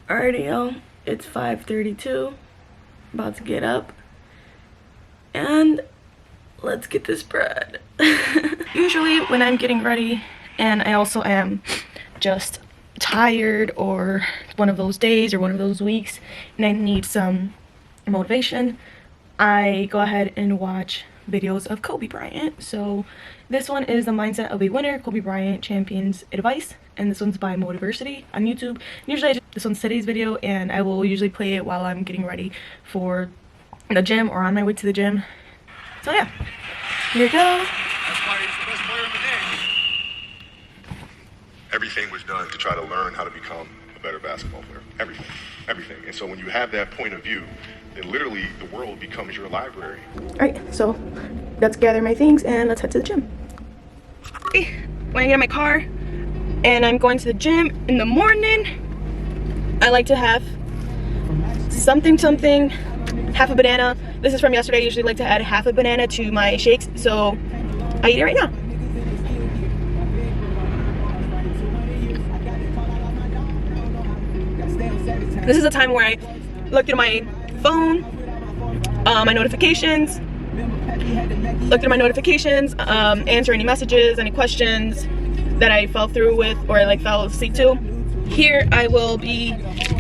Alrighty, y'all. It's 5:32. About to get up. And let's get this bread. Usually when I'm getting ready and I also am just tired or one of those days or one of those weeks and I need some motivation, I go ahead and watch videos of Kobe Bryant. So this one is the mindset of a winner, Kobe Bryant champions advice, and this one's by Motiversity on YouTube. Usually this one's today's video and I will usually play it while I'm getting ready for the gym or on my way to the gym. So yeah, here we go. That's why he's the best player in the game. Everything was done to try to learn how to become a better basketball player. Everything. And so when you have that point of view, then literally the world becomes your library. Alright, so let's gather my things and let's head to the gym. When I get in my car and I'm going to the gym in the morning, I like to have something, half a banana. This is from yesterday. I usually like to add half a banana to my shakes, so I eat it right now. This is a time where I looked at my phone, my notifications, answer any messages, any questions that I fell through with or like fell asleep to. Here I will be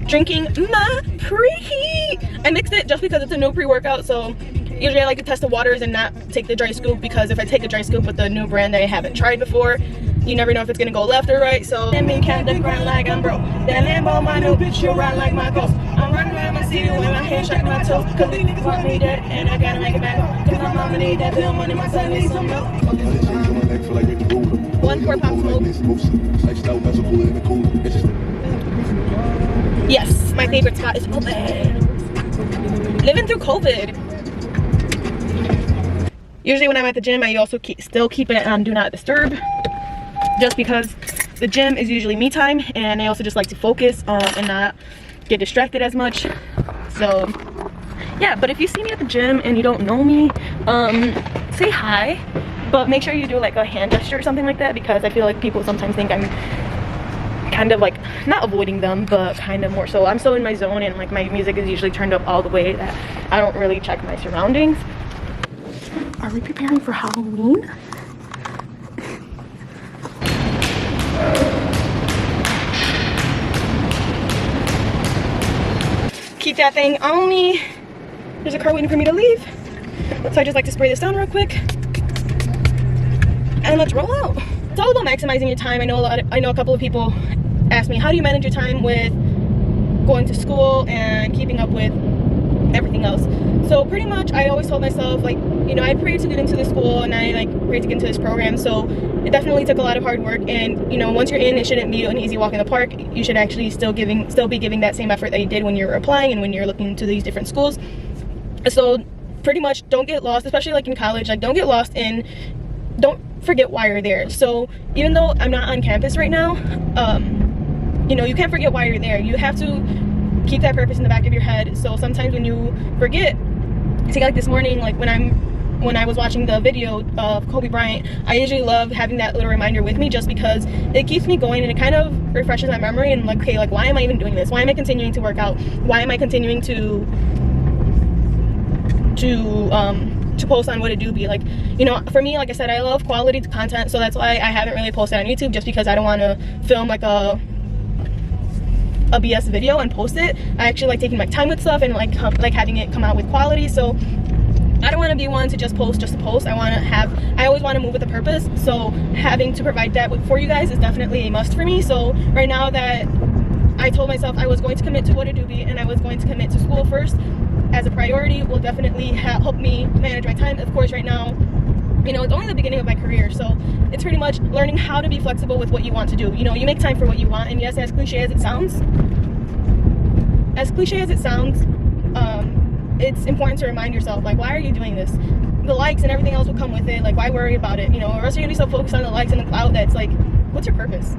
drinking my preheat. I mixed it just because it's a new pre-workout, so usually I like to test the waters and not take the dry scoop, because if I take a dry scoop with the new brand that I haven't tried before, you never know if it's gonna go left or right. So let me count the grind like I'm broke. That Lambo, my new bitch, she'll ride like my ghost. I'm running around my city with my hands shaking my toes, cause they want me dead and I gotta make it back home, cause my mama need that bill money, my son needs some milk. 1 quart pop smoke. Yes, my favorite spot is open. Living through COVID. Usually when I'm at the gym, I also still keep it on do not disturb, just because the gym is usually me time and I also just like to focus and not get distracted as much. So yeah, but if you see me at the gym and you don't know me, say hi, but make sure you do like a hand gesture or something like that, because I feel like people sometimes think I'm kind of like not avoiding them, but kind of more so I'm so in my zone, and like my music is usually turned up all the way that I don't really check my surroundings. Are we preparing for Halloween? Keep that thing on me. There's a car waiting for me to leave, so I just like to spray this down real quick and let's roll out. It's all about maximizing your time. I know a couple of people ask me, how do you manage your time with going to school and keeping up with everything else? So pretty much I always told myself, like, you know, I prayed to get into this school and I like prayed to get into this program, so it definitely took a lot of hard work. And you know, once you're in, it shouldn't be an easy walk in the park. You should actually still be giving that same effort that you did when you're applying and when you're looking into these different schools. So pretty much don't get lost, especially like in college. Like, don't get lost in, don't forget why you're there. So even though I'm not on campus right now, you know, you can't forget why you're there. You have to keep that purpose in the back of your head. So sometimes when you forget, see, like this morning, like when I was watching the video of Kobe Bryant, I usually love having that little reminder with me, just because it keeps me going and it kind of refreshes my memory. And like, okay, like, why am I even doing this? Why am I continuing to work out? Why am I continuing to post on whatitdobee? Like, you know, for me, like I said, I love quality content, so that's why I haven't really posted on YouTube, just because I don't want to film like a BS video and post it. I actually like taking my time with stuff and like having it come out with quality. So I don't want to be one to just post just to post. I always want to move with a purpose, so having to provide that for you guys is definitely a must for me. So right now that I told myself I was going to commit to whatitdobee and I was going to commit to school first as a priority, will definitely help me manage my time. Of course, right now, you know, it's only the beginning of my career, so it's pretty much learning how to be flexible with what you want to do. You know, you make time for what you want, and yes, as cliche as it sounds, it's important to remind yourself, like, why are you doing this? The likes and everything else will come with it. Like, why worry about it? You know, or else you're gonna be so focused on the likes and the clout that it's like, what's your purpose?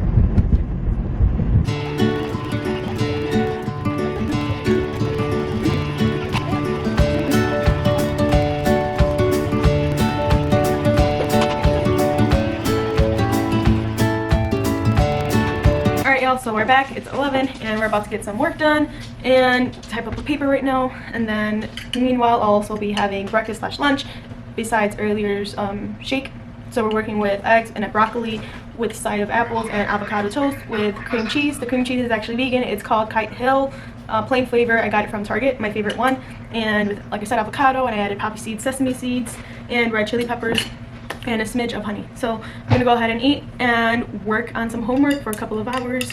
So So we're back, it's 11, and we're about to get some work done and type up a paper right now. And then meanwhile, I'll also be having breakfast / lunch besides earlier's shake. So we're working with eggs and a broccoli with a side of apples and avocado toast with cream cheese. The cream cheese is actually vegan. It's called Kite Hill. Plain flavor. I got it from Target, my favorite one. And with, like I said, avocado, and I added poppy seeds, sesame seeds, and red chili peppers, and a smidge of honey. So I'm gonna go ahead and eat and work on some homework for a couple of hours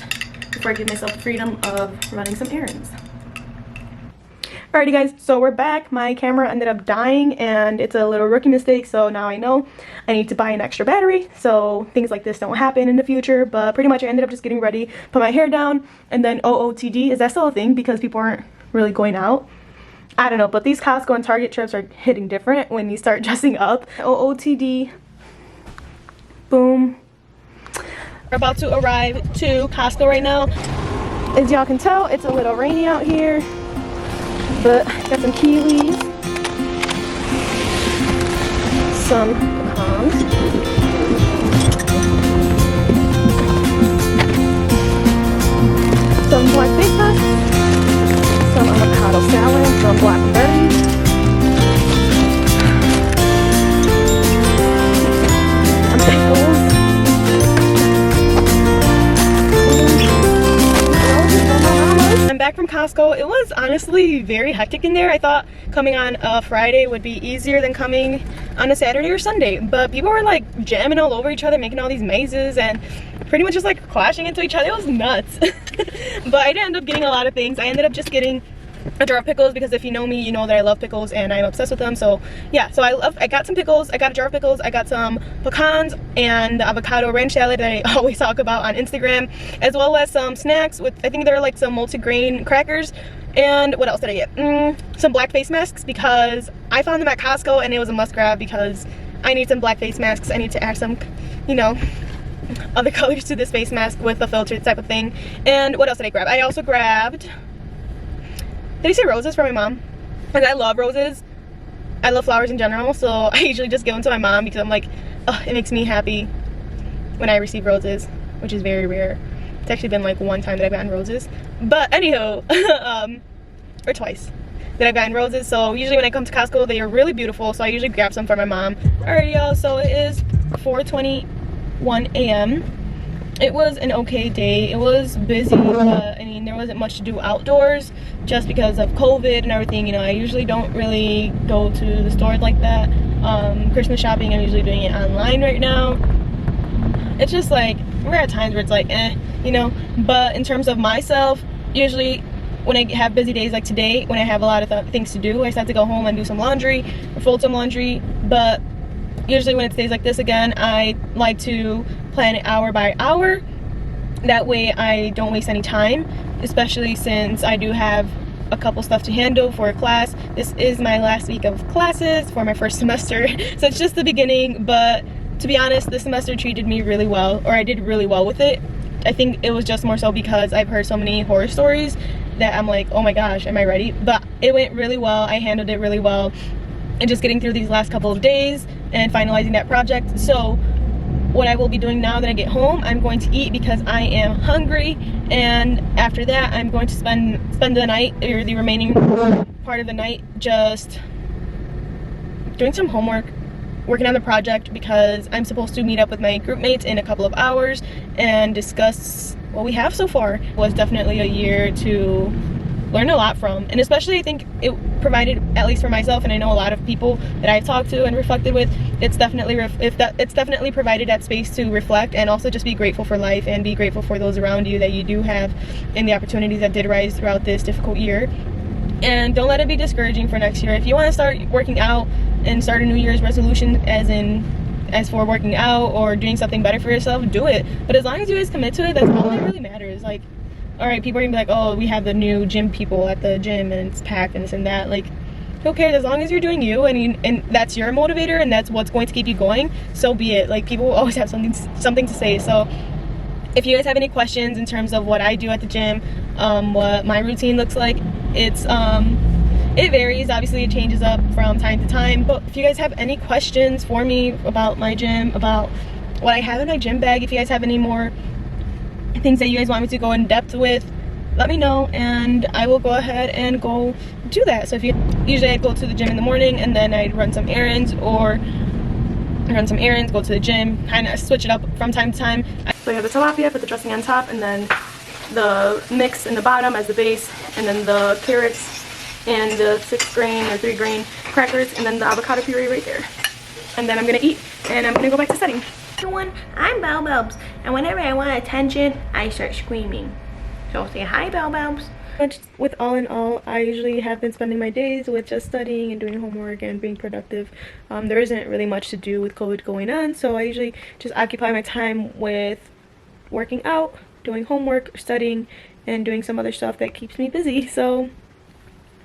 before I give myself the freedom of running some errands. Alrighty guys, so we're back. My camera ended up dying and it's a little rookie mistake, so now I know I need to buy an extra battery so things like this don't happen in the future. But pretty much I ended up just getting ready, put my hair down, and then OOTD. Is that still a thing because people aren't really going out? I don't know, but these Costco and Target trips are hitting different when you start dressing up. OOTD. Boom. We're about to arrive to Costco right now. As y'all can tell, it's a little rainy out here, but got some kiwis, some pecans, some black face masks, some avocado salad, some blackberries, some pickles. I'm back from Costco. It was honestly very hectic in there. I thought coming on a Friday would be easier than coming on a Saturday or Sunday, but people were like jamming all over each other, making all these mazes and pretty much just like clashing into each other. It was nuts. But I did end up getting a lot of things. I ended up just getting a jar of pickles because if you know me, you know that I love pickles and I'm obsessed with them. So yeah, so I got some pickles, I got a jar of pickles, I got some pecans and the avocado ranch salad that I always talk about on Instagram, as well as some snacks with, I think they're like some multigrain crackers. And what else did I get? Some black face masks because I found them at Costco and it was a must grab because I need some black face masks. I need to add some, you know, other colors to this face mask with a filter type of thing. And what else did I grab? I also grabbed, did I say roses for my mom? Like, I love roses. I love flowers in general, so I usually just give them to my mom because I'm like, oh, it makes me happy when I receive roses, which is very rare. It's actually been like one time that I've gotten roses. But anywho, or twice that I've gotten roses. So usually when I come to Costco, they are really beautiful, so I usually grab some for my mom. Alright y'all, so it is 4:21 a.m. It was an okay day. It was busy, but I mean there wasn't much to do outdoors just because of COVID and everything. You know, I usually don't really go to the stores like that. Christmas shopping, I'm usually doing it online right now. It's just like, we're at times where it's like, you know. But in terms of myself, usually when I have busy days like today, when I have a lot of things to do, I just have to go home and do some laundry or fold some laundry. But usually when it's days like this again, I like to plan it hour by hour. That way I don't waste any time, especially since I do have a couple stuff to handle for a class. This is my last week of classes for my first semester, so it's just the beginning. But to be honest, this semester treated me really well, or I did really well with it. I think it was just more so because I've heard so many horror stories that I'm like, oh my gosh, am I ready? But it went really well. I handled it really well. And just getting through these last couple of days and finalizing that project. So what I will be doing now that I get home, I'm going to eat because I am hungry, and after that I'm going to spend the night, or the remaining part of the night, just doing some homework, working on the project, because I'm supposed to meet up with my group mates in a couple of hours and discuss what we have so far. It was definitely a year to learn a lot from, and especially I think it provided, at least for myself, and I know a lot of people that I've talked to and reflected with, it's definitely provided that space to reflect and also just be grateful for life and be grateful for those around you that you do have and the opportunities that did arise throughout this difficult year. And don't let it be discouraging for next year. If you want to start working out and start a New Year's resolution, as for working out or doing something better for yourself, do it. But as long as you guys commit to it, that's all that really matters. Like, alright, people are gonna be like, oh, we have the new gym people at the gym and it's packed and this and that. Like, who cares? As long as you're doing you and that's your motivator and that's what's going to keep you going, so be it. Like, people always have something to say. So if you guys have any questions in terms of what I do at the gym, what my routine looks like, it varies. Obviously it changes up from time to time, but if you guys have any questions for me about my gym, about what I have in my gym bag, if you guys have any more things that you guys want me to go in depth with, let me know, and I will go ahead and go do that. So if you usually I'd go to the gym in the morning, and then I'd run some errands, go to the gym, kind of switch it up from time to time. So you have the tilapia, put the dressing on top, and then the mix in the bottom as the base, and then the carrots and the 6 grain or 3 grain crackers, and then the avocado puree right there. And then I'm gonna eat, and I'm gonna go back to studying. Everyone, I'm Bell Bubs, and whenever I want attention, I start screaming. So say hi, Bell Bubs. But with all in all, I usually have been spending my days with just studying and doing homework and being productive. There isn't really much to do with COVID going on, so I usually just occupy my time with working out, doing homework, studying, and doing some other stuff that keeps me busy. So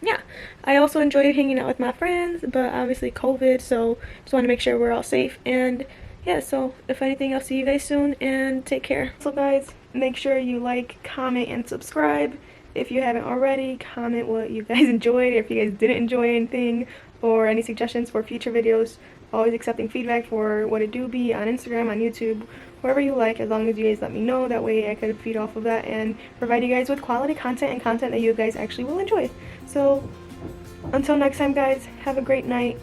yeah, I also enjoy hanging out with my friends, but obviously COVID, so just want to make sure we're all safe. And yeah, so if anything, I'll see you guys soon, and take care. So guys, make sure you like, comment, and subscribe. If you haven't already, comment what you guys enjoyed, if you guys didn't enjoy anything, or any suggestions for future videos. Always accepting feedback for whatitdobee on Instagram, on YouTube, wherever you like, as long as you guys let me know. That way I could feed off of that and provide you guys with quality content and content that you guys actually will enjoy. So until next time guys, have a great night,